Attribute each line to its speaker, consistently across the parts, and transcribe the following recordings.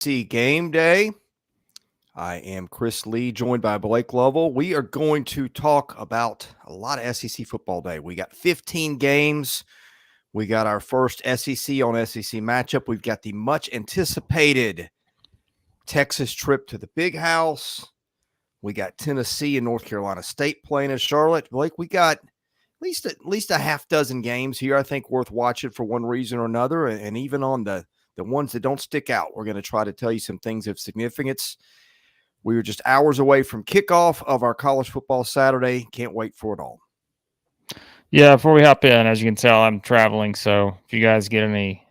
Speaker 1: See Game Day. I am Chris Lee, joined by Blake Lovell. We are going to talk about a lot of SEC football day. We got 15 games. We got our first SEC on SEC matchup. We've got the much anticipated Texas trip to the Big House. We got Tennessee and North Carolina State playing in Charlotte. Blake, we got at least a half dozen games here, I think, worth watching for one reason or another. And even on the ones that don't stick out, we're going to try to tell you some things of significance. We were just hours away from kickoff of our college football Saturday. Can't wait for it all.
Speaker 2: Yeah, before we hop in, as you can tell, I'm traveling. So if you guys get any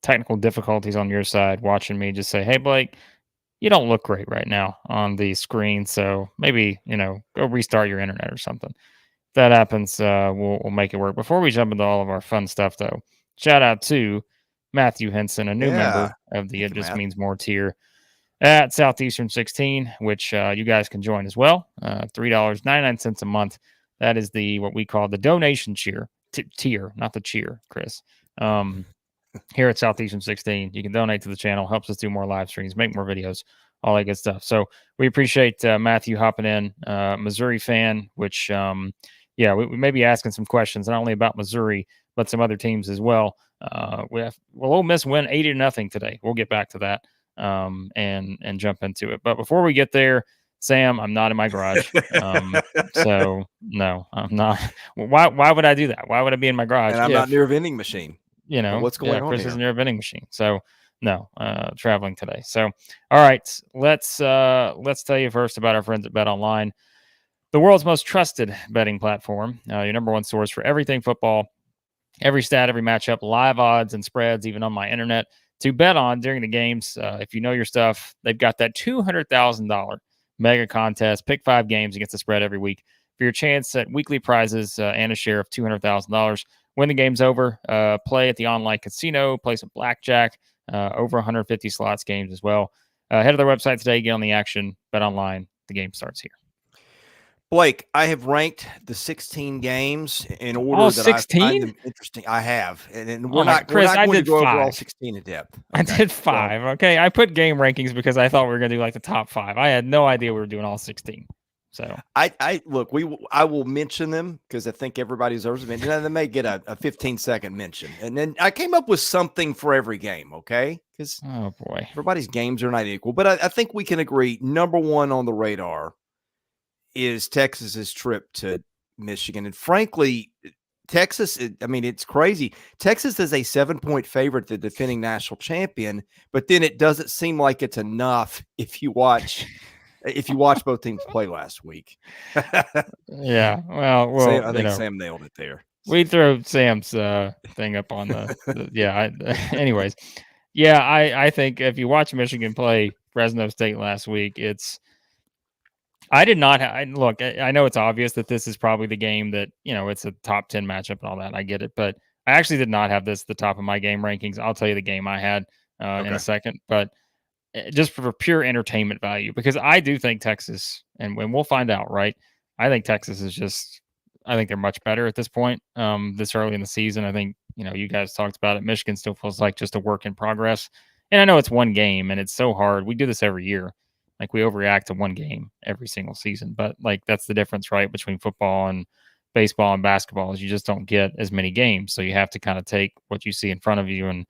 Speaker 2: technical difficulties on your side watching me, just say, hey, Blake, you don't look great right now on the screen. So maybe, go restart your internet or something. If that happens, we'll make it work. Before we jump into all of our fun stuff, though, shout out to Matthew Henson, a new member of the It Just Means More tier at Southeastern 16, which you guys can join as well. $3.99 a month. That is what we call the donation tier, not the cheer, Chris. Here at Southeastern 16, you can donate to the channel, helps us do more live streams, make more videos, all that good stuff. So we appreciate Matthew hopping in, Missouri fan, which, we may be asking some questions, not only about Missouri, but some other teams as well. Ole Miss win 80-0 today. We'll get back to that and jump into it. But before we get there, Sam, I'm not in my garage. So no, I'm not. Why would I do that? Why would I be in my garage?
Speaker 1: And I'm not near a vending machine.
Speaker 2: What's going on? Chris isn't near a vending machine. So no, traveling today. So all right, let's tell you first about our friends at Bet Online, the world's most trusted betting platform, your number one source for everything football, every stat, every matchup, live odds and spreads, even on my internet to bet on during the games. If you know your stuff, they've got that $200,000 mega contest. Pick 5 games against the spread every week for your chance at weekly prizes and a share of $200,000. When the game's over, play at the online casino, play some blackjack, over 150 slots games as well. Head to their website today, get on the action, bet online. The game starts here.
Speaker 1: Blake, I have ranked the 16 games in order that
Speaker 2: 16?
Speaker 1: I find them interesting. I have. And
Speaker 2: Chris, we're not going to
Speaker 1: go over all 16 in depth.
Speaker 2: Okay? I did 5. Okay. I put game rankings because I thought we were going to do like the top 5. I had no idea we were doing all 16. So
Speaker 1: I will mention them because I think everybody deserves to mention. They may get a 15-second mention. And then I came up with something for every game, okay? Because everybody's games are not equal. But I think we can agree number one on the radar is Texas's trip to Michigan. And frankly, Texas, it's crazy. Texas is a 7-point favorite, the defending national champion, but then it doesn't seem like it's enough if you watch both teams play last week.
Speaker 2: Yeah. Well,
Speaker 1: I think Sam nailed it there.
Speaker 2: We throw Sam's thing up on anyways. Yeah, I think if you watch Michigan play Fresno State last week, I did not look. I know it's obvious that this is probably the game that, it's a top 10 matchup and all that. I get it. But I actually did not have this at the top of my game rankings. I'll tell you the game I had in a second. But just for pure entertainment value, because I do think Texas, and we'll find out, right? I think Texas is I think they're much better at this point, this early in the season. I think, you guys talked about it. Michigan still feels like just a work in progress. And I know it's one game and it's so hard. We do this every year. Like we overreact to one game every single season, but like that's the difference, right, between football and baseball and basketball is you just don't get as many games. So you have to kind of take what you see in front of you. And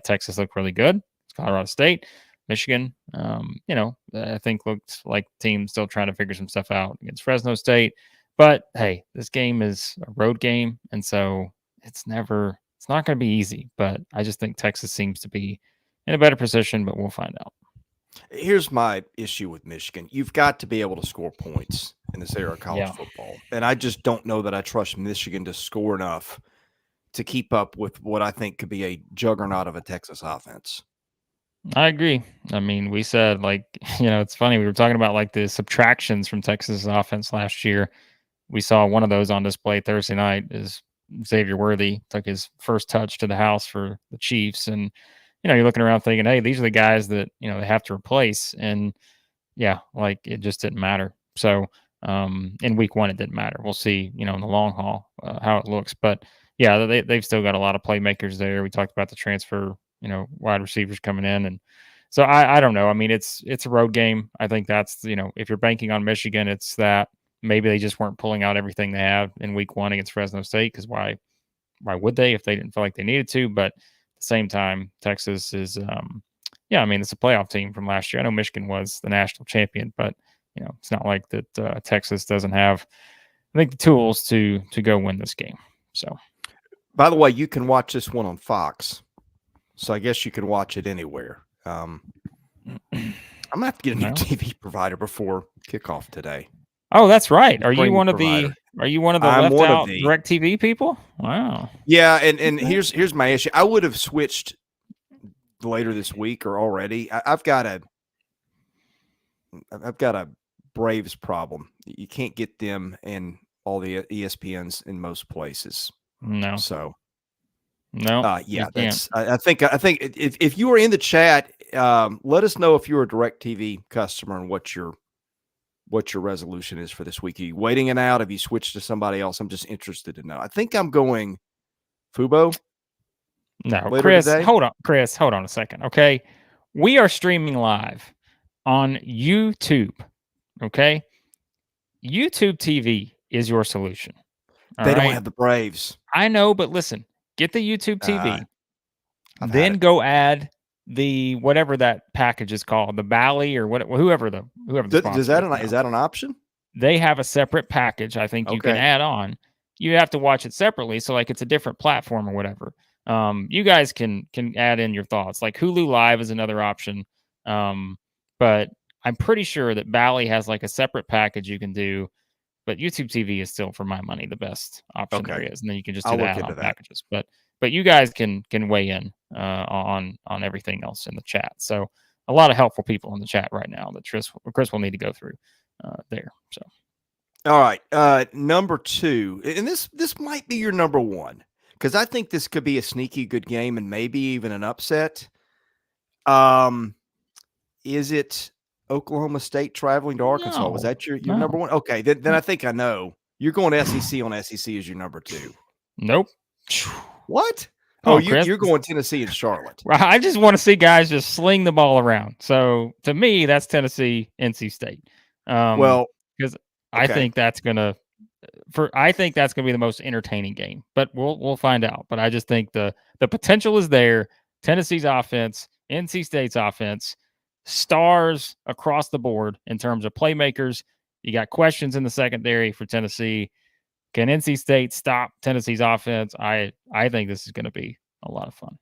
Speaker 2: Texas looked really good. Colorado State, Michigan, I think looked like teams still trying to figure some stuff out against Fresno State. But hey, this game is a road game, and so it's not going to be easy. But I just think Texas seems to be in a better position, but we'll find out.
Speaker 1: Here's my issue with Michigan. You've got to be able to score points in this era of college football. And I just don't know that I trust Michigan to score enough to keep up with what I think could be a juggernaut of a Texas offense.
Speaker 2: I agree. We said, it's funny. We were talking about like the subtractions from Texas offense last year. We saw one of those on display Thursday night is Xavier Worthy took his first touch to the house for the Chiefs. And, you're looking around thinking, hey, these are the guys that, they have to replace. And it just didn't matter. So in week 1, it didn't matter. We'll see, in the long haul how it looks. But they've still got a lot of playmakers there. We talked about the transfer wide receivers coming in. And so I don't know. I mean, it's a road game. I think that's, if you're banking on Michigan, it's that maybe they just weren't pulling out everything they have in week 1 against Fresno State, because why would they if they didn't feel like they needed to? But at the same time, Texas is, I mean, it's a playoff team from last year. I know Michigan was the national champion, but it's not like that Texas doesn't have, I think, the tools to go win this game. So,
Speaker 1: by the way, you can watch this one on Fox, so I guess you can watch it anywhere. I'm gonna have to get a new TV provider before kickoff today.
Speaker 2: Oh, that's right. Are you one of the left out DirecTV people? Wow.
Speaker 1: Yeah, and here's my issue. I would have switched later this week or already. I've got a Braves problem. You can't get them in all the ESPNs in most places.
Speaker 2: No.
Speaker 1: So
Speaker 2: no.
Speaker 1: Yeah, that's. I think if you are in the chat, let us know if you're a DirecTV customer and what your resolution is for this week. Are you waiting it out? Have you switched to somebody else? I'm just interested to know. I think I'm going Fubo.
Speaker 2: No, Chris, today. Hold on a second. Okay. We are streaming live on YouTube. Okay. YouTube TV is your solution.
Speaker 1: They don't have the Braves.
Speaker 2: I know, but listen, get the YouTube TV. Then go add the whatever that package is called, the Bally or whoever the
Speaker 1: is that an option?
Speaker 2: They have a separate package. I think you can add on. You have to watch it separately, so like it's a different platform or whatever. You guys can add in your thoughts. Like Hulu Live is another option, but I'm pretty sure that Bally has like a separate package you can do. But YouTube TV is still, for my money, the best option there is, and then you can just do the add-on packages. But you guys can weigh in on everything else in the chat. So a lot of helpful people in the chat right now that Chris will need to go through there. So,
Speaker 1: all right, number 2, and this might be your number 1, because I think this could be a sneaky good game and maybe even an upset. Is it Oklahoma State traveling to Arkansas?
Speaker 2: No,
Speaker 1: was that your number 1? Okay, then I think I know. You're going SEC on SEC as your number 2.
Speaker 2: Nope.
Speaker 1: What? Oh, you're going Tennessee and Charlotte.
Speaker 2: I just want to see guys just sling the ball around. So to me, that's Tennessee, NC State. Because I think that's gonna be the most entertaining game. But we'll find out. But I just think the potential is there. Tennessee's offense, NC State's offense, stars across the board in terms of playmakers. You got questions in the secondary for Tennessee. Can NC State stop Tennessee's offense? I think this is going to be a lot of fun.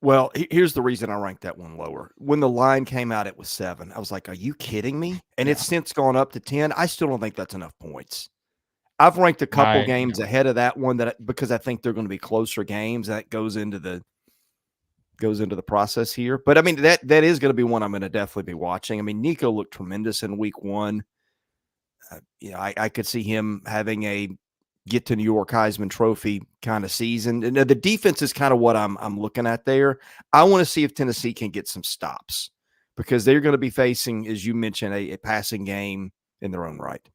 Speaker 1: Well, here's the reason I ranked that one lower. When the line came out, it was 7. I was like, are you kidding me? And it's since gone up to 10. I still don't think that's enough points. I've ranked a couple games ahead of that one because I think they're going to be closer games. That goes into the process here. But I mean, that is going to be one I'm going to definitely be watching. I mean, Nico looked tremendous in week 1. I could see him having a get to New York Heisman Trophy kind of season. And the defense is kind of what I'm looking at there. I want to see if Tennessee can get some stops, because they're going to be facing, as you mentioned, a passing game in their own right.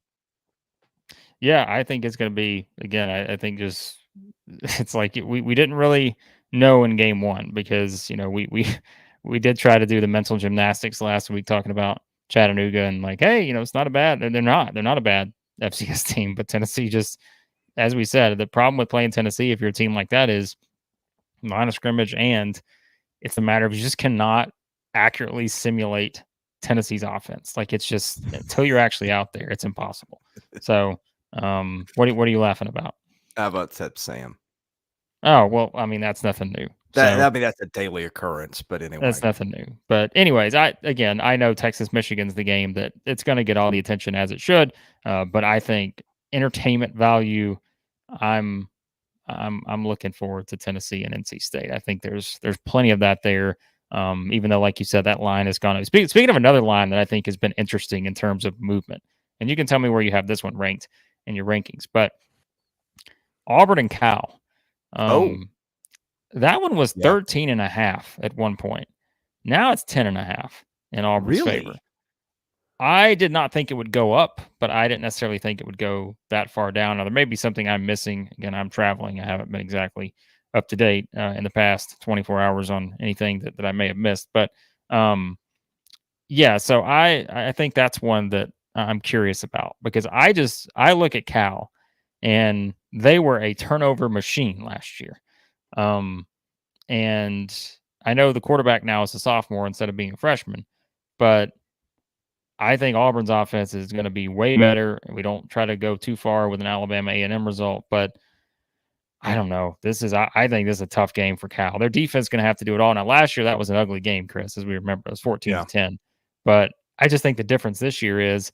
Speaker 2: Yeah, I think it's going to be, again, I think just it's like we didn't really know in game 1, because we did try to do the mental gymnastics last week talking about Chattanooga and like, hey, it's not a bad, they're not a bad FCS team, but Tennessee just, as we said, the problem with playing Tennessee, if you're a team like that, is line of scrimmage, and it's a matter of you just cannot accurately simulate Tennessee's offense. Like, it's just, until you're actually out there, it's impossible. So what are you laughing about?
Speaker 1: How about that, Sam?
Speaker 2: Oh, well, I mean, that's nothing new.
Speaker 1: That's a daily occurrence, but anyway.
Speaker 2: That's nothing new. But anyways, I know Texas Michigan's the game that it's going to get all the attention as it should. But I think entertainment value, I'm looking forward to Tennessee and NC State. I think there's plenty of that there. Even though, like you said, that line has gone. Speaking of another line that I think has been interesting in terms of movement, and you can tell me where you have this one ranked in your rankings, but Auburn and Cal. That one was 13.5 at one point. Now it's 10.5 in Auburn's favor. I did not think it would go up, but I didn't necessarily think it would go that far down. Now, there may be something I'm missing. Again, I'm traveling. I haven't been exactly up to date in the past 24 hours on anything that I may have missed. But yeah, so I think that's one that I'm curious about, because I look at Cal, and they were a turnover machine last year. And I know the quarterback now is a sophomore instead of being a freshman, but I think Auburn's offense is going to be way better. We don't try to go too far with an Alabama A&M result, but I don't know. I think this is a tough game for Cal. Their defense is going to have to do it all. Now, last year that was an ugly game, Chris, as we remember. It was 14-10. But I just think the difference this year is,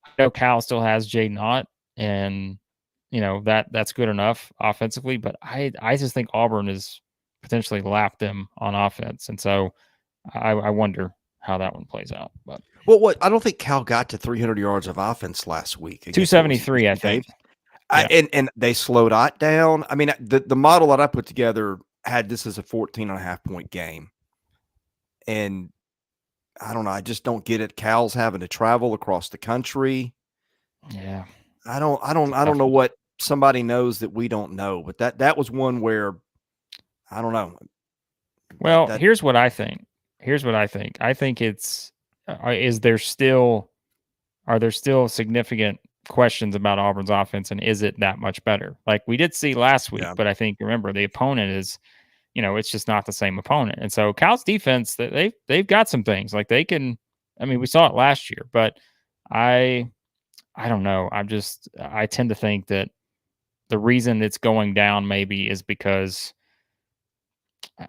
Speaker 2: I know Cal still has Jay Knott, and that's good enough offensively, but I just think Auburn is potentially lapped them on offense, and so I wonder how that one plays out. But
Speaker 1: what I don't think Cal got to 300 yards of offense last week.
Speaker 2: 273, I think.
Speaker 1: And they slowed it down. I mean, the model that I put together had this as a 14.5-point game, and I don't know. I just don't get it. Cal's having to travel across the country.
Speaker 2: Yeah,
Speaker 1: I don't know what somebody knows that we don't know, but that was one where I don't know.
Speaker 2: Well, here's what I think. I think it's are there still significant questions about Auburn's offense, and is it that much better? Like we did see last week, but I think, remember, the opponent is, it's just not the same opponent. And so Cal's defense, they've got some things like they can. I mean, we saw it last year, but I don't know. I tend to think that the reason it's going down maybe is because,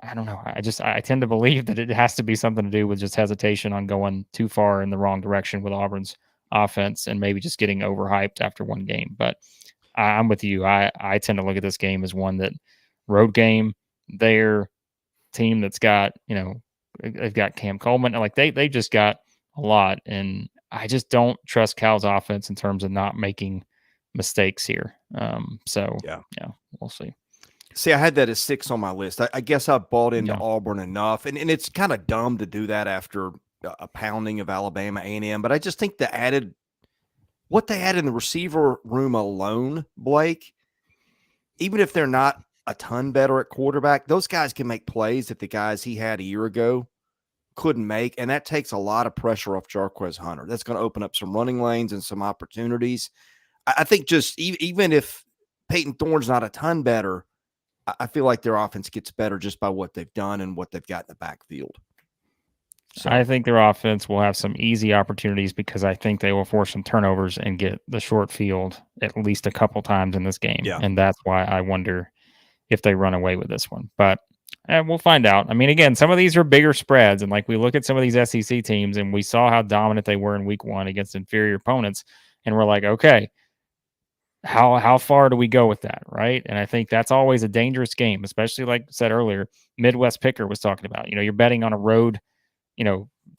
Speaker 2: I don't know. I tend to believe that it has to be something to do with just hesitation on going too far in the wrong direction with Auburn's offense, and maybe just getting overhyped after one game. But I'm with you. I tend to look at this game as one that road game. Their team that's got, they've got Cam Coleman. Like they just got a lot, and I just don't trust Cal's offense in terms of not making mistakes here. So yeah, we'll see.
Speaker 1: See, I had that as 6 on my list. I guess I bought into Auburn enough, and it's kind of dumb to do that after a pounding of Alabama A&M. But I just think what they had in the receiver room alone, Blake, even if they're not a ton better at quarterback, those guys can make plays that the guys he had a year ago couldn't make, and that takes a lot of pressure off Jarquez Hunter. That's going to open up some running lanes and some opportunities. I think just even if Peyton Thorne's not a ton better, I feel like their offense gets better just by what they've done and what they've got in the backfield.
Speaker 2: So I think their offense will have some easy opportunities, because I think they will force some turnovers and get the short field at least a couple times in this game.
Speaker 1: Yeah.
Speaker 2: And that's why I wonder if they run away with this one. But we'll find out. I mean, again, some of these are bigger spreads, and like we look at some of these SEC teams, and we saw how dominant they were in week 1 against inferior opponents, and we're like, okay, how far do we go with that, right? And I think that's always a dangerous game, especially, like I said earlier, Midwest Picker was talking about, you're betting on a road,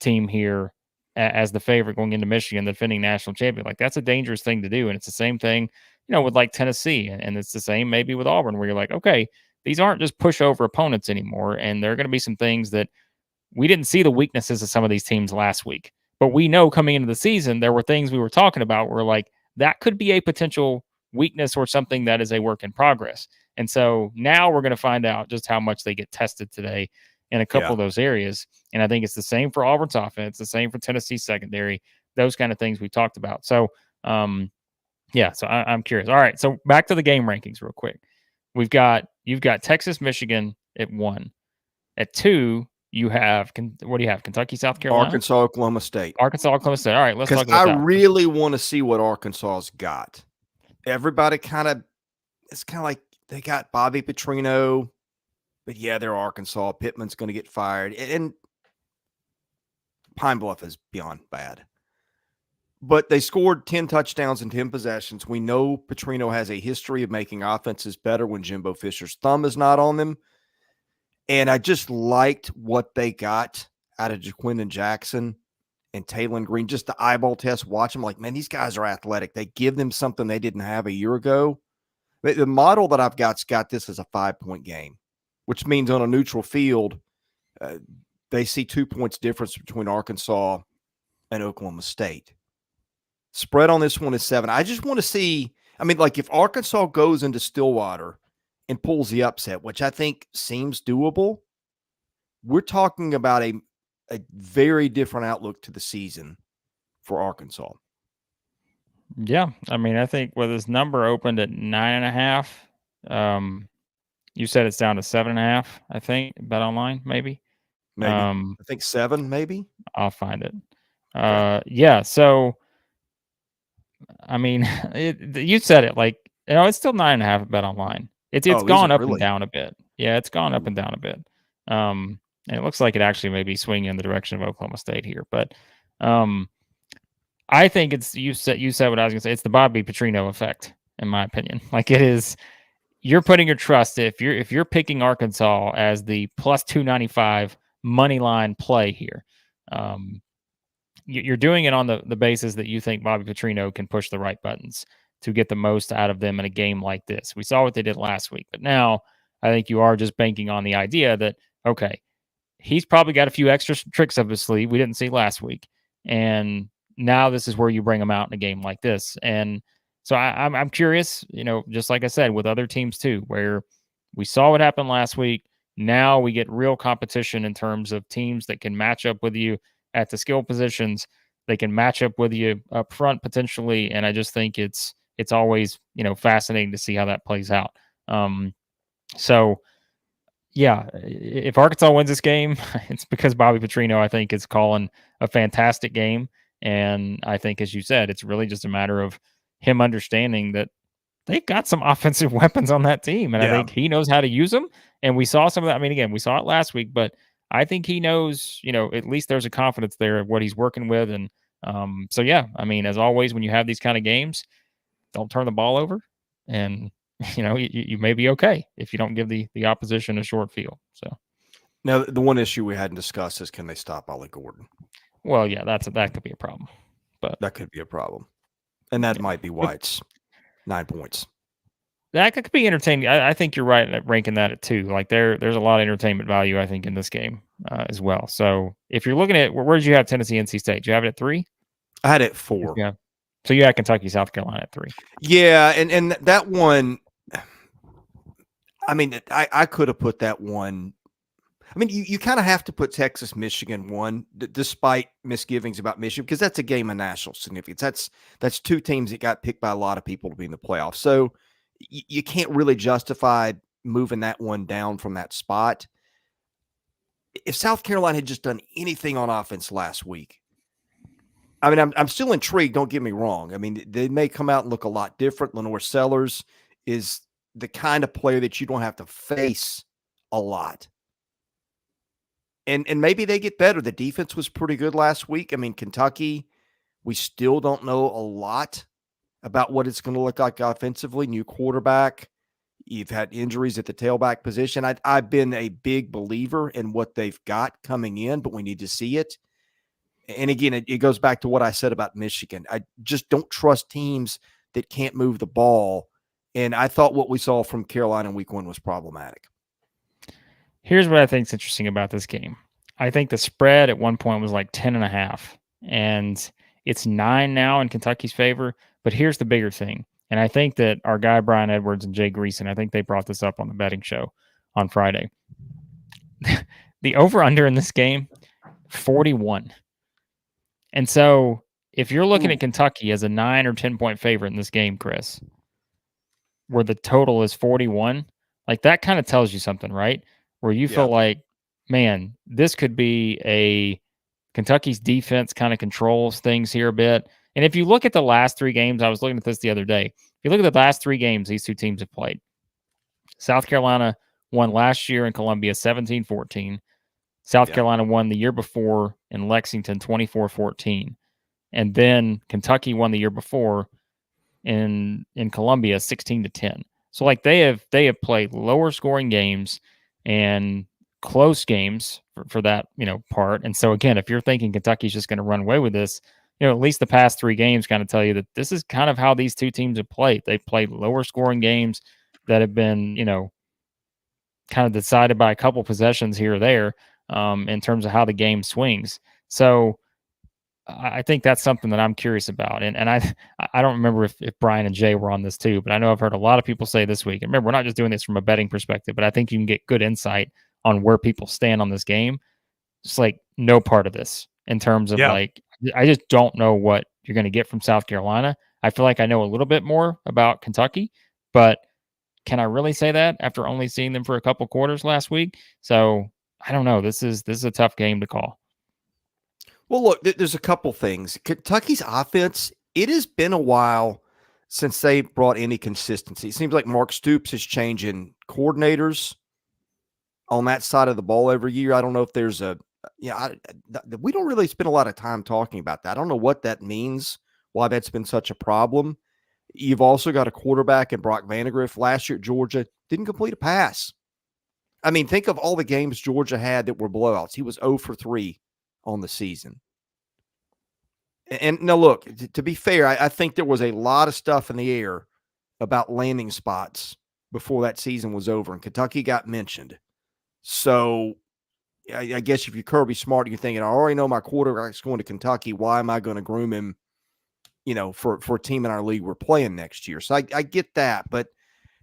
Speaker 2: team here as the favorite going into Michigan, the defending national champion. Like, that's a dangerous thing to do. And it's the same thing, with like Tennessee, and it's the same maybe with Auburn, where you're like, okay, these aren't just pushover opponents anymore. And there are going to be some things that we didn't see the weaknesses of some of these teams last week, but we know coming into the season, there were things we were talking about where like, that could be a potential weakness or something that is a work in progress. And so now we're going to find out just how much they get tested today in a couple of those areas. And I think it's the same for Auburn's offense, the same for Tennessee's secondary, those kind of things we talked about. So, so I'm curious. All right. So back to the game rankings real quick. You've got Texas, Michigan at 1. At 2, you have, what do you have? Kentucky, South Carolina?
Speaker 1: Arkansas, Oklahoma State.
Speaker 2: Arkansas, Oklahoma State. All right. Let's talk about that.
Speaker 1: I really want to see what Arkansas's got. Everybody it's kind of like they got Bobby Petrino, but yeah, they're Arkansas. Pittman's going to get fired, and Pine Bluff is beyond bad. But they scored 10 touchdowns in 10 possessions. We know Petrino has a history of making offenses better when Jimbo Fisher's thumb is not on them. And I just liked what they got out of Jaquindon Jackson and Taylen Green. Just the eyeball test, watch them like, man, these guys are athletic. They give them something they didn't have a year ago. The model that I've got's got this as a 5-point game, which means on a neutral field, they see 2 points difference between Arkansas and Oklahoma State. Spread on this one is 7. I just want to see, I mean, like if Arkansas goes into Stillwater and pulls the upset, which I think seems doable, we're talking about a very different outlook to the season for Arkansas.
Speaker 2: Yeah, I mean, I think with this number opened at 9.5, you said it's down to 7.5. I think Bet Online, maybe.
Speaker 1: Maybe I think 7, maybe.
Speaker 2: I'll find it.
Speaker 1: Okay.
Speaker 2: Yeah. So, I mean, you said it like it's still 9.5 at Bet Online. It's
Speaker 1: Oh, is
Speaker 2: gone
Speaker 1: it
Speaker 2: up and
Speaker 1: really?
Speaker 2: down a bit. Yeah, it's gone up and down a bit. And it looks like it actually may be swinging in the direction of Oklahoma State here, but I think it's you said what I was gonna say. It's the Bobby Petrino effect, in my opinion. Like it is, you're putting your trust if you're picking Arkansas as the plus 295 money line play here. You're doing it on the basis that you think Bobby Petrino can push the right buttons to get the most out of them in a game like this. We saw what they did last week, but now I think you are just banking on the idea that, okay, he's probably got a few extra tricks up his sleeve we didn't see last week. And now this is where you bring him out in a game like this. And so I'm curious, just like I said, with other teams too, where we saw what happened last week. Now we get real competition in terms of teams that can match up with you at the skill positions. They can match up with you up front potentially. And I just think it's always, fascinating to see how that plays out. So yeah, if Arkansas wins this game, it's because Bobby Petrino, I think, is calling a fantastic game. And I think, as you said, it's really just a matter of him understanding that they've got some offensive weapons on that team. And I think he knows how to use them. And we saw some of that. I mean, again, we saw it last week, but I think he knows, at least there's a confidence there of what he's working with. And so, yeah, I mean, as always, when you have these kind of games, don't turn the ball over. And you may be okay if you don't give the opposition a short field. So
Speaker 1: now the one issue we hadn't discussed is, can they stop Ollie Gordon?
Speaker 2: Well, yeah, that could be a problem, but
Speaker 1: that could be a problem, and that might be why it's 9 points.
Speaker 2: That could be entertaining. I think you're right at ranking that at 2. Like there's a lot of entertainment value, I think, in this game as well. So if you're looking at where did you have Tennessee, NC State? Do you have it at 3?
Speaker 1: I had it at 4.
Speaker 2: Yeah. So you had Kentucky, South Carolina at 3.
Speaker 1: Yeah, and that one. I mean, I could have put that one. I mean, you kind of have to put Texas, Michigan 1, despite misgivings about Michigan, because that's a game of national significance. That's 2 teams that got picked by a lot of people to be in the playoffs. So you can't really justify moving that one down from that spot. If South Carolina had just done anything on offense last week, I mean, I'm still intrigued. Don't get me wrong. I mean, they may come out and look a lot different. LaNorris Sellers is the kind of player that you don't have to face a lot. And maybe they get better. The defense was pretty good last week. I mean, Kentucky, we still don't know a lot about what it's going to look like offensively. New quarterback. You've had injuries at the tailback position. I've been a big believer in what they've got coming in, but we need to see it. And again, it goes back to what I said about Michigan. I just don't trust teams that can't move the ball. And I thought what we saw from Carolina in week 1 was problematic.
Speaker 2: Here's what I think is interesting about this game. I think the spread at one point was like 10.5, and it's 9 now in Kentucky's favor. But here's the bigger thing. And I think that our guy, Brian Edwards and Jay Greason, I think they brought this up on the betting show on Friday. The over-under in this game, 41. And so if you're looking at Kentucky as a 9 or 10-point favorite in this game, Chris, where the total is 41, like that kind of tells you something, right? Where you feel like, man, this could be a Kentucky's defense kind of controls things here a bit. And if you look at the last 3 games, I was looking at this the other day. If you look at the last 3 games these 2 teams have played, South Carolina won last year in Columbia 17-14. South Carolina won the year before in Lexington 24-14. And then Kentucky won the year before in Columbia 16-10. So like they have played lower scoring games and close games for that, part. And so again, if you're thinking Kentucky's just going to run away with this, at least the past 3 games kind of tell you that this is kind of how these 2 teams have played. They've played lower scoring games that have been, kind of decided by a couple possessions here or there in terms of how the game swings. So I think that's something that I'm curious about. And I don't remember if Brian and Jay were on this too, but I know I've heard a lot of people say this week. And remember, we're not just doing this from a betting perspective, but I think you can get good insight on where people stand on this game. Just like no part of this in terms of like, I just don't know what you're going to get from South Carolina. I feel like I know a little bit more about Kentucky, but can I really say that after only seeing them for a couple quarters last week? So I don't know. This is a tough game to call.
Speaker 1: Well, look, there's a couple things. Kentucky's offense, it has been a while since they brought any consistency. It seems like Mark Stoops is changing coordinators on that side of the ball every year. I don't know if there's we don't really spend a lot of time talking about that. I don't know what that means, why that's been such a problem. You've also got a quarterback in Brock Vandagriff. Last year at Georgia, didn't complete a pass. I mean, think of all the games Georgia had that were blowouts. He was 0 for 3 on the season. And now, look, to be fair, I think there was a lot of stuff in the air about landing spots before that season was over, and Kentucky got mentioned. So I guess if you're Kirby Smart, you're thinking, I already know my quarterback's going to Kentucky. Why am I going to groom him, for a team in our league we're playing next year? So I get that, but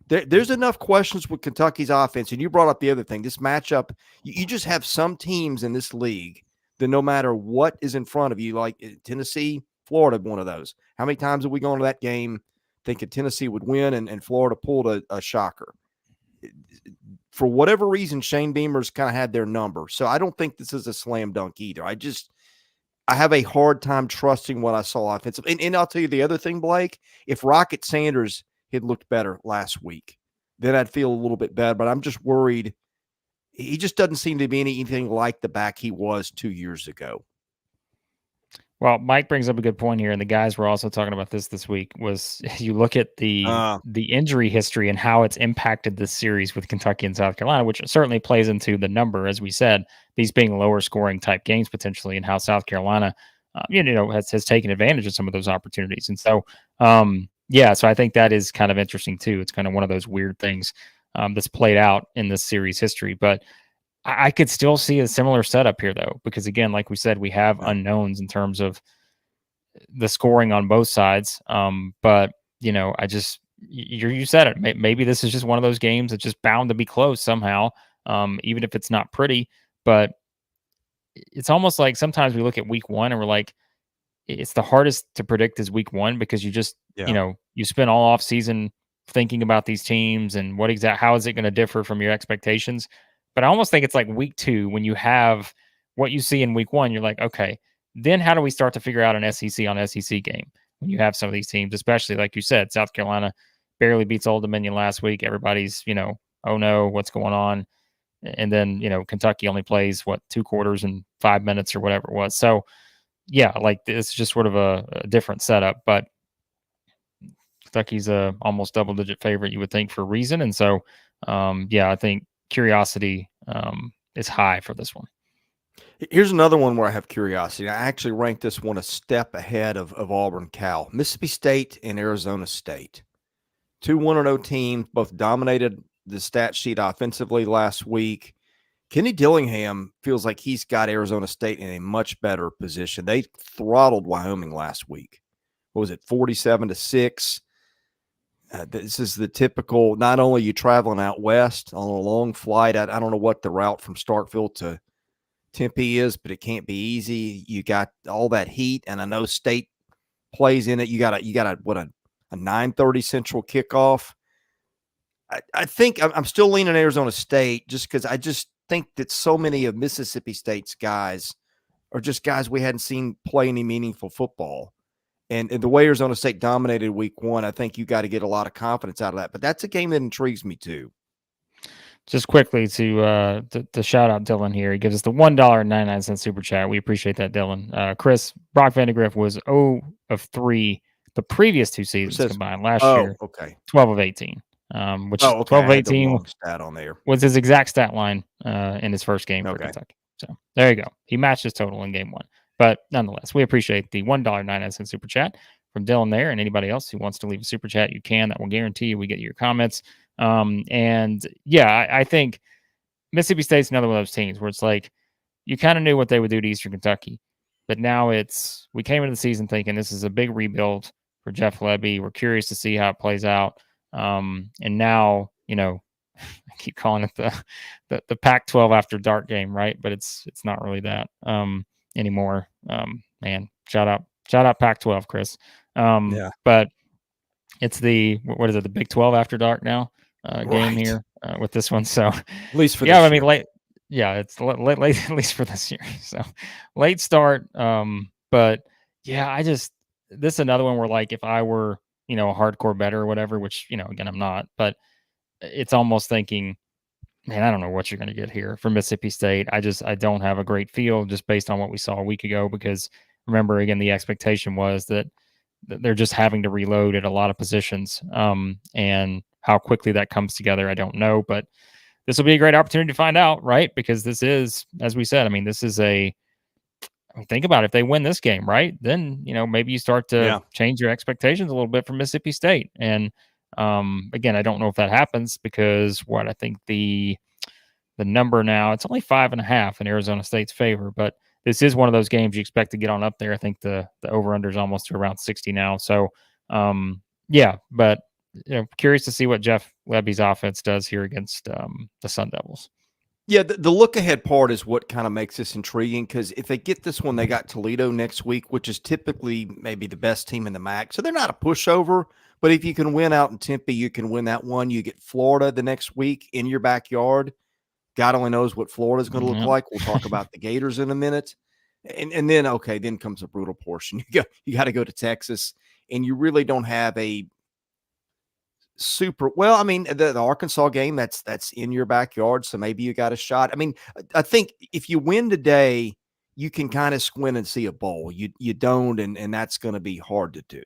Speaker 1: there's enough questions with Kentucky's offense. And you brought up the other thing, this matchup, you just have some teams in this league that no matter what is in front of you, like Tennessee, Florida, one of those. How many times have we gone to that game thinking Tennessee would win and Florida pulled a shocker? For whatever reason, Shane Beamer's kind of had their number. So I don't think this is a slam dunk either. I have a hard time trusting what I saw offensively. And I'll tell you the other thing, Blake, if Rocket Sanders had looked better last week, then I'd feel a little bit better. But I'm just worried. He just doesn't seem to be anything like the back he was 2 years ago.
Speaker 2: Well, Mike brings up a good point here, and the guys were also talking about this week, was you look at the injury history and how it's impacted this series with Kentucky and South Carolina, which certainly plays into the number, as we said, these being lower scoring type games potentially, and how South Carolina, has taken advantage of some of those opportunities. And so, so I think that is kind of interesting too. It's kind of one of those weird things that's played out in this series history, but I could still see a similar setup here, though, because again, like we said, we have unknowns in terms of the scoring on both sides. But you said it. Maybe this is just one of those games that's just bound to be close somehow, even if it's not pretty. But it's almost like sometimes we look at week one and we're like, it's the hardest to predict is week one because you just you spend all off season thinking about these teams and how is it going to differ from your expectations. But I almost think it's like week two when you have what you see in week one, you're like, okay, then how do we start to figure out an SEC on SEC game when you have some of these teams, especially like you said, South Carolina barely beats Old Dominion last week. Everybody's, oh no, what's going on? And then, Kentucky only plays 2 quarters and 5 minutes or whatever it was. So yeah, like it's just sort of a different setup, but Kentucky's a almost double-digit favorite, you would think, for a reason. And so, I think curiosity is high for this one.
Speaker 1: Here's another one where I have curiosity. I actually ranked this one a step ahead of Auburn, Cal. Mississippi State and Arizona State. 2 1-0 teams, both dominated the stat sheet offensively last week. Kenny Dillingham feels like he's got Arizona State in a much better position. They throttled Wyoming last week. What was it, 47-6? This is the typical, not only you traveling out west on a long flight. I don't know what the route from Starkville to Tempe is, but it can't be easy. You got all that heat, and I know State plays in it. You got a 9:30 Central kickoff. I think I'm still leaning Arizona State just because I just think that so many of Mississippi State's guys are just guys we hadn't seen play any meaningful football. And the way Arizona State dominated week one, I think you got to get a lot of confidence out of that. But that's a game that intrigues me too.
Speaker 2: Just quickly to shout out Dylan here. He gives us the $1.99 super chat. We appreciate that, Dylan. Chris, Brock Vandagriff was 0 of 3 the previous 2 seasons combined. Last year, 12 of 18. Which 12 of 18
Speaker 1: stat on there
Speaker 2: was his exact stat line in his first game for Kentucky. So there you go. He matched his total in game one. But nonetheless, we appreciate the $1.99 super chat from Dylan there, and anybody else who wants to leave a super chat, you can. That will guarantee we get your comments. I think Mississippi State's another one of those teams where it's like you kind of knew what they would do to Eastern Kentucky. But now we came into the season thinking this is a big rebuild for Jeff Lebby. We're curious to see how it plays out. And now, I keep calling it the Pac-12 after dark game, right? But it's not really that anymore. Man, shout out Pac-12, Chris. But it's what is it? The Big 12 after dark now game here with this one. So
Speaker 1: at least for
Speaker 2: yeah,
Speaker 1: this
Speaker 2: I mean
Speaker 1: year.
Speaker 2: late. Yeah, it's late at least for this year. So late start. But yeah, this is another one where like if I were a hardcore bettor or whatever, which again I'm not, but it's almost thinking, man, I don't know what you're going to get here from Mississippi State. I don't have a great feel just based on what we saw a week ago, because remember, again, the expectation was that they're just having to reload at a lot of positions. And how quickly that comes together, I don't know, but this will be a great opportunity to find out, right? Because this is, as we said, I mean, think about it, if they win this game, right? Then, maybe you start to change your expectations a little bit for Mississippi State. And again, I don't know if that happens because I think the number now, it's only 5.5 in Arizona State's favor, but this is one of those games you expect to get on up there. I think the over-under is almost to around 60 now. So, yeah, but curious to see what Jeff Lebby's offense does here against the Sun Devils.
Speaker 1: Yeah, the look-ahead part is what kind of makes this intriguing, because if they get this one, they got Toledo next week, which is typically maybe the best team in the MAC. So they're not a pushover, but if you can win out in Tempe, you can win that one. You get Florida the next week in your backyard. God only knows what Florida's going to look like. We'll talk about the Gators in a minute. And then, okay, then comes a brutal portion. You got to go to Texas, and you really don't have a super well. I mean, the Arkansas game, that's in your backyard, so maybe you got a shot. I mean, I think if you win today, you can kind of squint and see a bowl. You don't, and that's going to be hard to do.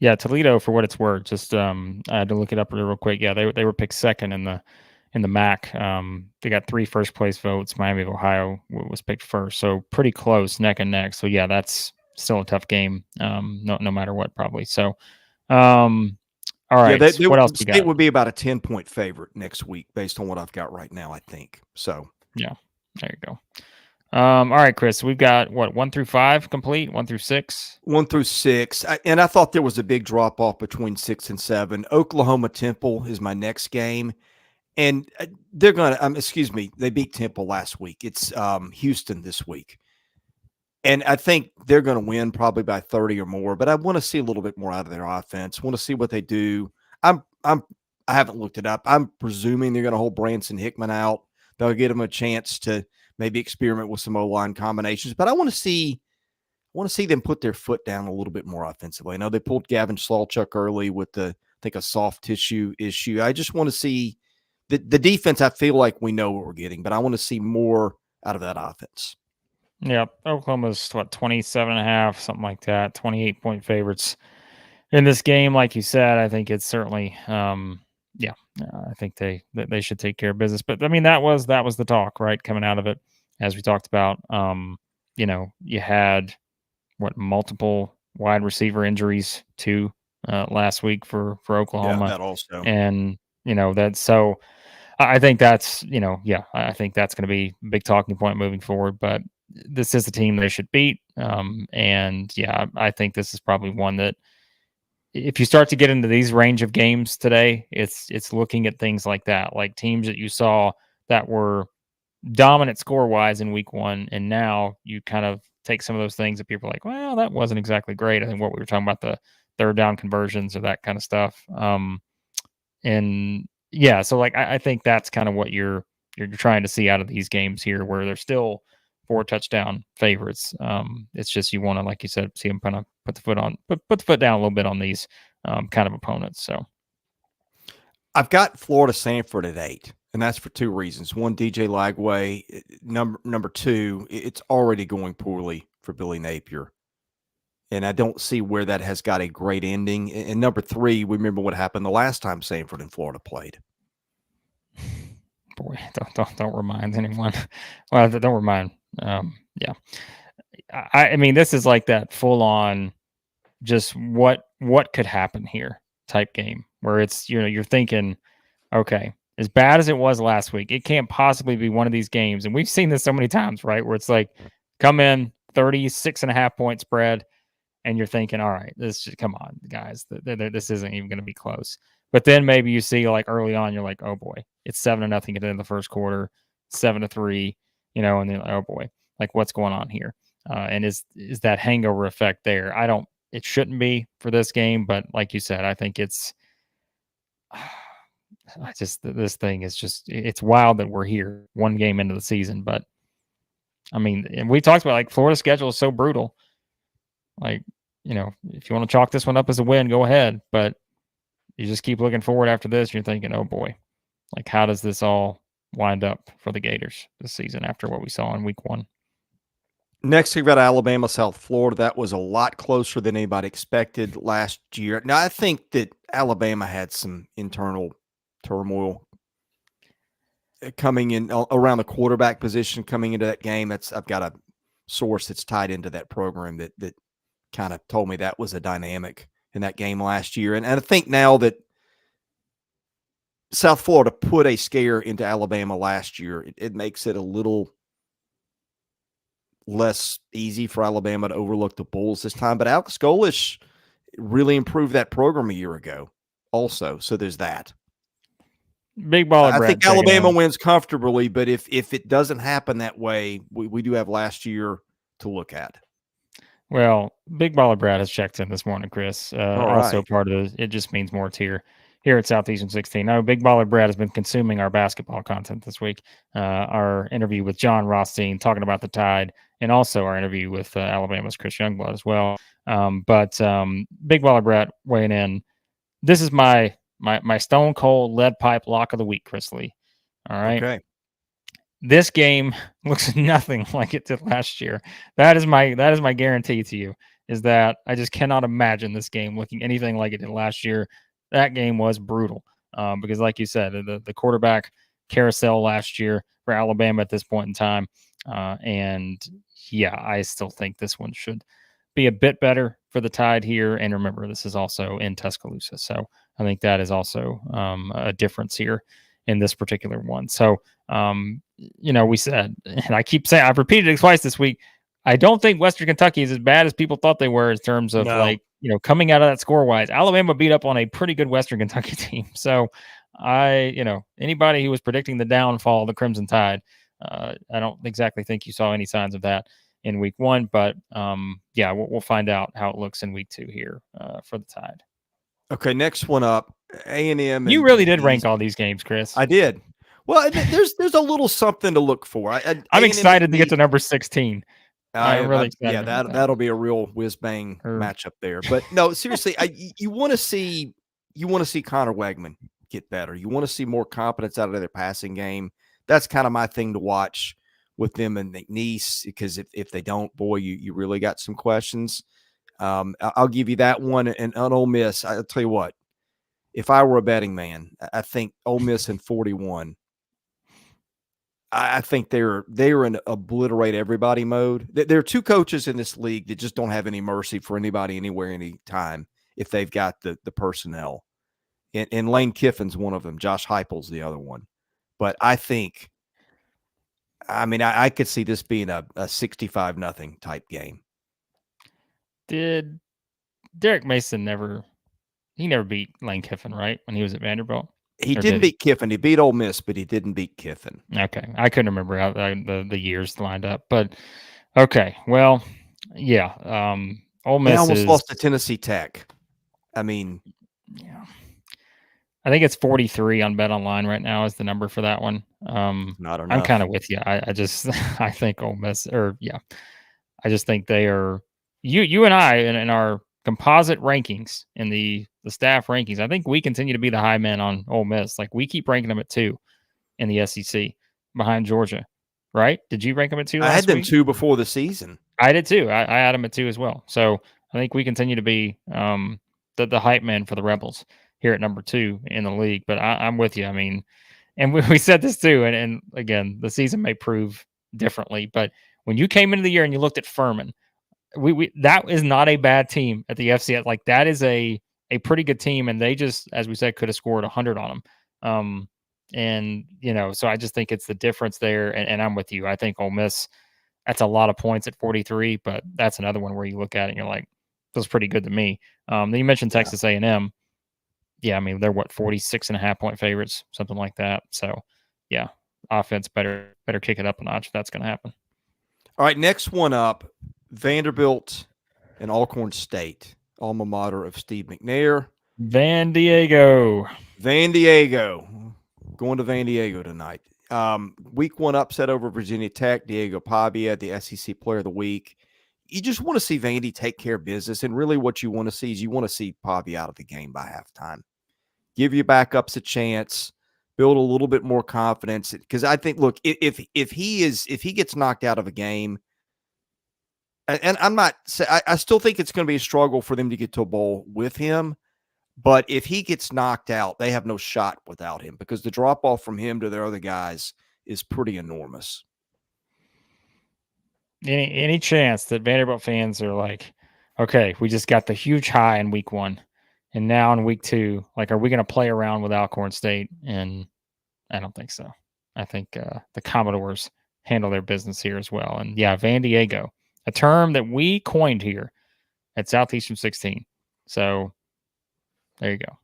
Speaker 2: Yeah, Toledo, for what it's worth, just I had to look it up real quick. Yeah, they were picked second in the MAC. They got 3 first place votes. Miami of Ohio was picked first, so pretty close, neck and neck. So yeah, that's still a tough game, no matter what, probably. So, all right,
Speaker 1: Yeah,
Speaker 2: what else we got?
Speaker 1: State would be about a 10-point favorite next week based on what I've got right now, I think. So
Speaker 2: yeah, there you go. All right, Chris, we've got 1 through 5 complete, 1 through 6.
Speaker 1: 1 through 6, and I thought there was a big drop off between 6 and 7. Oklahoma Temple is my next game. And they're going to, they beat Temple last week. It's Houston this week. And I think they're going to win probably by 30 or more, but I want to see a little bit more out of their offense. Want to see what they do. I haven't looked it up. I'm presuming they're going to hold Branson Hickman out. They'll get him a chance to maybe experiment with some O-line combinations, but I want to see them put their foot down a little bit more offensively. I know they pulled Gavin Slawchuk early with I think a soft tissue issue. I just want to see the defense. I feel like we know what we're getting, but I want to see more out of that offense.
Speaker 2: Yeah, Oklahoma's 27.5, something like that, 28-point favorites in this game. Like you said, I think it's certainly, I think they should take care of business. But I mean, that was the talk, right, coming out of it, as we talked about. You had multiple wide receiver injuries too last week for Oklahoma.
Speaker 1: Yeah, that also,
Speaker 2: and that's so. I think that's I think that's going to be a big talking point moving forward. But this is the team they should beat, and yeah, I think this is probably one that if you start to get into these range of games today, it's looking at things like that, like teams that you saw that were dominant score wise in week 1, and now you kind of take some of those things that people are like, well, that wasn't exactly great. I think what we were talking about, the third down conversions or that kind of stuff, and yeah, so like I think that's kind of what you're trying to see out of these games here, where they're still 4 touchdown favorites. It's just you want to, like you said, see them kind of put the foot down a little bit on these kind of opponents. So
Speaker 1: I've got Florida Samford at 8, and that's for 2 reasons. One, DJ Lagway. Number 2, it's already going poorly for Billy Napier, and I don't see where that has got a great ending. And number 3, we remember what happened the last time Samford and Florida played.
Speaker 2: Boy, don't remind anyone. Well, don't remind. Yeah, I mean, this is like that full on, just what could happen here type game, where it's you're thinking, okay, as bad as it was last week, it can't possibly be one of these games, and we've seen this so many times, right? Where it's like, come in 36.5 point spread. And you're thinking, all right, come on, guys, this isn't even going to be close. But then maybe you see like early on, you're like, oh boy, it's 7-0 at the end of the first quarter, 7-3, and then oh boy, like what's going on here? And is that hangover effect there? It shouldn't be for this game, but like you said, I think this thing is it's wild that we're here one game into the season. But I mean, and we talked about like Florida's schedule is so brutal. Like, if you want to chalk this one up as a win, go ahead. But you just keep looking forward after this. You're thinking, oh boy, like how does this all wind up for the Gators this season after what we saw in week 1?
Speaker 1: Next, we've got Alabama, South Florida. That was a lot closer than anybody expected last year. Now, I think that Alabama had some internal turmoil coming in around the quarterback position coming into that game. I've got a source that's tied into that program that kind of told me that was a dynamic in that game last year. And I think now that South Florida put a scare into Alabama last year, it makes it a little less easy for Alabama to overlook the Bulls this time. But Alex Golesh really improved that program a year ago also. So there's that.
Speaker 2: Big baller.
Speaker 1: I think Alabama wins comfortably, but if it doesn't happen that way, we do have last year to look at.
Speaker 2: Well, Big Baller Brad has checked in this morning, Chris. Also part of it just means more tier here at Southeastern 16. Now, Big Baller Brad has been consuming our basketball content this week. Our interview with John Rothstein talking about the Tide, and also our interview with Alabama's Chris Youngblood as well. But Big Baller Brad weighing in. This is my stone cold lead pipe lock of the week, Chris Lee. All right.
Speaker 1: Okay.
Speaker 2: This game looks nothing like it did last year. That is my guarantee to you, is that I just cannot imagine this game looking anything like it did last year. That game was brutal because, like you said, the quarterback carousel last year for Alabama at this point in time. And yeah, I still think this one should be a bit better for the Tide here. And remember, this is also in Tuscaloosa. So I think that is also a difference here in this particular one. So, we said, and I keep saying, I've repeated it twice this week, I don't think Western Kentucky is as bad as people thought they were in terms of coming out of that score-wise. Alabama beat up on a pretty good Western Kentucky team. So anybody who was predicting the downfall of the Crimson Tide, I don't exactly think you saw any signs of that in week 1, but we'll find out how it looks in week 2 here for the Tide.
Speaker 1: Okay, next one up, A&M.
Speaker 2: You really did rank all these games, Chris.
Speaker 1: I did. Well, there's a little something to look for.
Speaker 2: I'm excited to get to number 16. I'm really excited.
Speaker 1: Yeah, that'll be a real whiz bang matchup there. But no, seriously, you want to see Connor Wegman get better. You want to see more confidence out of their passing game. That's kind of my thing to watch with them and McNeese, because if they don't, boy, you really got some questions. I'll give you that one. And on Ole Miss, I'll tell you what, if I were a betting man, I think Ole Miss in 41. I think they're in obliterate everybody mode. There are two coaches in this league that just don't have any mercy for anybody, anywhere, anytime if they've got the personnel. And Lane Kiffin's one of them. Josh Heupel's the other one. But I think, I could see this being a 65-0 type game.
Speaker 2: Did Derek Mason never beat Lane Kiffin, right, when he was at Vanderbilt?
Speaker 1: He didn't beat Kiffin. He beat Ole Miss, but he didn't beat Kiffin.
Speaker 2: Okay. I couldn't remember how the years lined up. But, okay. Well, yeah. Ole Miss
Speaker 1: almost lost to Tennessee Tech.
Speaker 2: Yeah. I think it's 43 on Bet Online right now is the number for that one.
Speaker 1: Not enough.
Speaker 2: I'm kind of with you. I think Ole Miss, I just think they are – you and I in our composite rankings in the staff rankings, I think we continue to be the high men on Ole Miss. Like, we keep ranking them at 2 in the SEC behind Georgia, right? Did you rank them at 2 last week?
Speaker 1: I had them 2 before the season.
Speaker 2: I did too. I had them at 2 as well. So I think we continue to be the hype men for the Rebels here at number 2 in the league. But I'm with you. And we said this too. And again, the season may prove differently. But when you came into the year and you looked at Furman, that is not a bad team at the FCS. Like, that is a pretty good team, and they just, as we said, could have scored 100 on them. So I just think it's the difference there, and I'm with you. I think Ole Miss, That's a lot of points at 43, but that's another one where you look at it and you're like, feels pretty good to me. Then you mentioned Texas A&M. Yeah, I mean, they're 46.5 point favorites, something like that. So, yeah, offense better kick it up a notch if that's going to happen.
Speaker 1: All right, next one up, Vanderbilt and Alcorn State, alma mater of Steve McNair.
Speaker 2: Van Diego.
Speaker 1: Van Diego. Going to Van Diego tonight. Week 1 upset over Virginia Tech. Diego Pavia, the SEC Player of the Week. You just want to see Vandy take care of business, and really what you want to see is you want to see Pavia out of the game by halftime. Give your backups a chance. Build a little bit more confidence, because I think, look, if he gets knocked out of a game, and I still think it's going to be a struggle for them to get to a bowl with him. But if he gets knocked out, they have no shot without him, because the drop off from him to their other guys is pretty enormous.
Speaker 2: Any chance that Vanderbilt fans are like, okay, we just got the huge high in week 1, and now in week 2, like, are we going to play around with Alcorn State? And I don't think so. I think the Commodores handle their business here as well. And yeah, Van Diego, a term that we coined here at Southeastern 16. So there you go.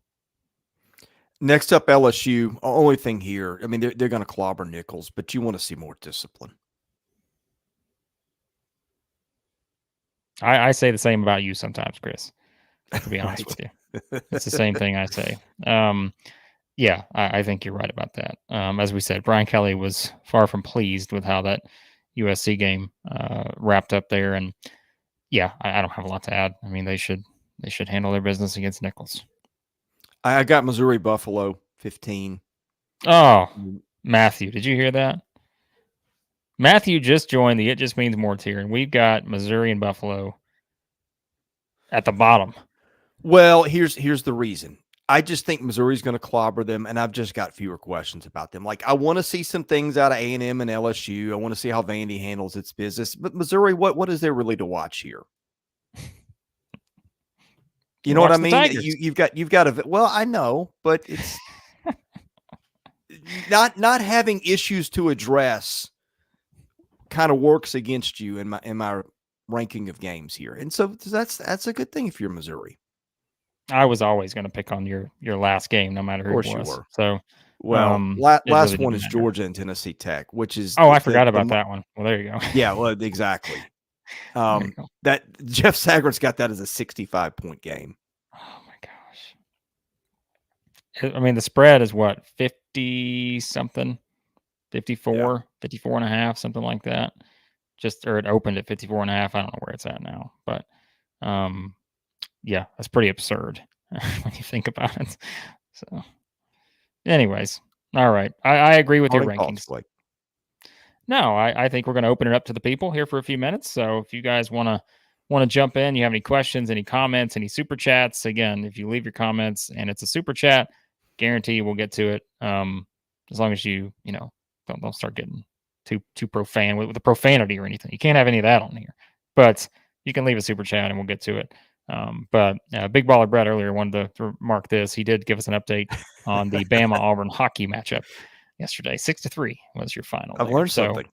Speaker 1: Next up, LSU. Only thing here, I mean, they're going to clobber Nichols, but you want to see more discipline.
Speaker 2: I say the same about you sometimes, Chris, to be honest with you. It's the same thing I say. Yeah, I think you're right about that. As we said, Brian Kelly was far from pleased with how that USC game wrapped up there. And yeah, I don't have a lot to add. I mean, they should handle their business against Nichols.
Speaker 1: I got Missouri Buffalo 15.
Speaker 2: Oh, Matthew, did you hear that? Matthew just joined the It Just Means More tier, and we've got Missouri and Buffalo at the bottom.
Speaker 1: Well, here's the reason. I just think Missouri's going to clobber them, and I've just got fewer questions about them. Like, I want to see some things out of A&M and LSU. I want to see how Vandy handles its business. But Missouri, what is there really to watch here? You know what I mean? You've got a, well, I know, but it's not having issues to address kind of works against you in my ranking of games here. And so that's a good thing if you're Missouri.
Speaker 2: I was always going to pick on your last game, no matter who it was. So,
Speaker 1: well, last really one is Georgia and Tennessee Tech, which is
Speaker 2: I forgot about that one. Well, there you go.
Speaker 1: Yeah, well, exactly. That Jeff Sagrin's got that as a 65-point game.
Speaker 2: Oh my gosh! I mean, the spread is what, 50 something, 54, 54 and a half, something like that. Or it opened at 54 and a half. I don't know where it's at now, but yeah, that's pretty absurd when you think about it. So, anyways, all right. I agree with your rankings. No, I think we're going to open it up to the people here for a few minutes. So if you guys want to jump in, you have any questions, any comments, any super chats, again, if you leave your comments and it's a super chat, guarantee we'll get to it. As long as you don't start getting too profane with the profanity or anything. You can't have any of that on here, but you can leave a super chat and we'll get to it. But Big Baller Brett earlier wanted to remark this. He did give us an update on the Bama Auburn hockey matchup yesterday. 6-3 was your final.
Speaker 1: I've learned something.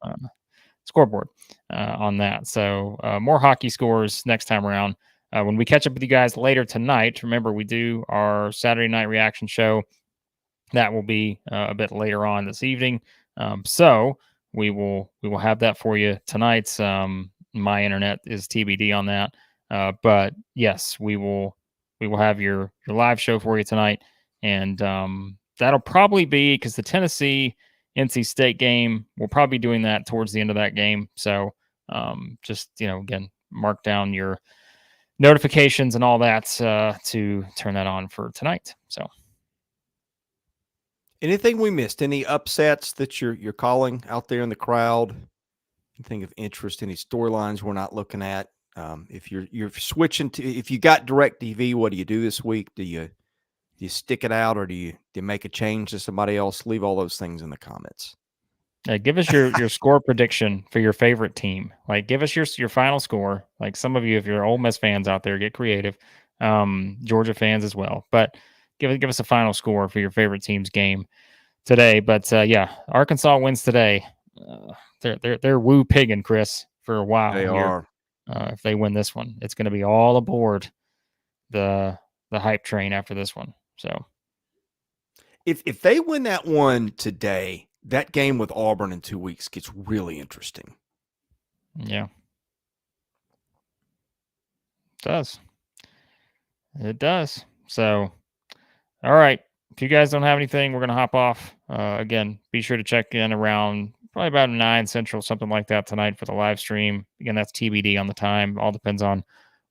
Speaker 2: Scoreboard on that. So more hockey scores next time around. When we catch up with you guys later tonight, remember we do our Saturday night reaction show. That will be a bit later on this evening. So we will have that for you tonight. My internet is TBD on that. But yes, we will have your live show for you tonight. And that'll probably be, because the Tennessee NC State game, we'll probably be doing that towards the end of that game. So just, again, mark down your notifications and all that to turn that on for tonight. So
Speaker 1: anything we missed, any upsets that you're calling out there in the crowd, anything of interest, any storylines we're not looking at? If you're switching to, if you got DirecTV, what do you do this week? Do you stick it out, or do you make a change to somebody else? Leave all those things in the comments.
Speaker 2: Give us your score prediction for your favorite team. Like, give us your final score. Like, some of you, if you're Ole Miss fans out there, get creative. Georgia fans as well. But give us a final score for your favorite team's game today. But yeah, Arkansas wins today. They're woo pigging, Chris, for a while
Speaker 1: They
Speaker 2: here.
Speaker 1: are.
Speaker 2: If they win this one, it's going to be all aboard the hype train after this one. So
Speaker 1: If they win that one today, that game with Auburn in 2 weeks gets really interesting.
Speaker 2: yeah, it does. It does. So, all right. If you guys don't have anything, we're going to hop off. Again, be sure to check in around probably about 9 Central, something like that tonight for the live stream. Again, that's TBD on the time. All depends on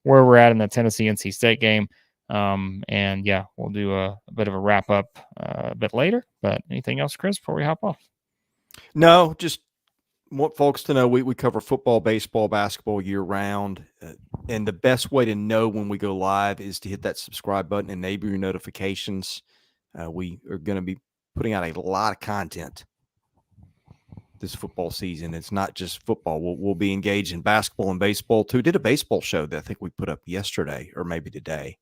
Speaker 2: where we're at in the Tennessee NC State game. And yeah, we'll do a bit of a wrap up a bit later. But anything else, Chris, before we hop off?
Speaker 1: No, just want folks to know we cover football, baseball, basketball year round. And the best way to know when we go live is to hit that subscribe button and enable your notifications. We are going to be putting out a lot of content this football season. It's not just football. We'll be engaged in basketball and baseball too. Did a baseball show that I think we put up yesterday or maybe today.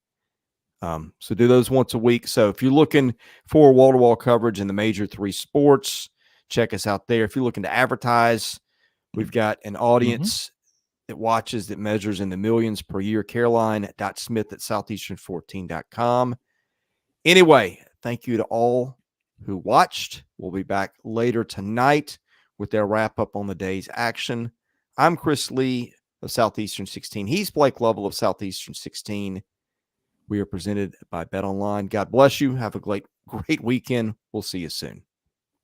Speaker 1: So do those once a week. So if you're looking for wall-to-wall coverage in the major 3 sports, check us out there. If you're looking to advertise, we've got an audience that watches that measures in the millions per year. Caroline.smith@southeastern14.com. Anyway, thank you to all who watched. We'll be back later tonight with their wrap-up on the day's action. I'm Chris Lee of Southeastern 16. He's Blake Lovell of Southeastern 16. We are presented by Bet Online. God bless you. Have a great weekend. We'll see you soon.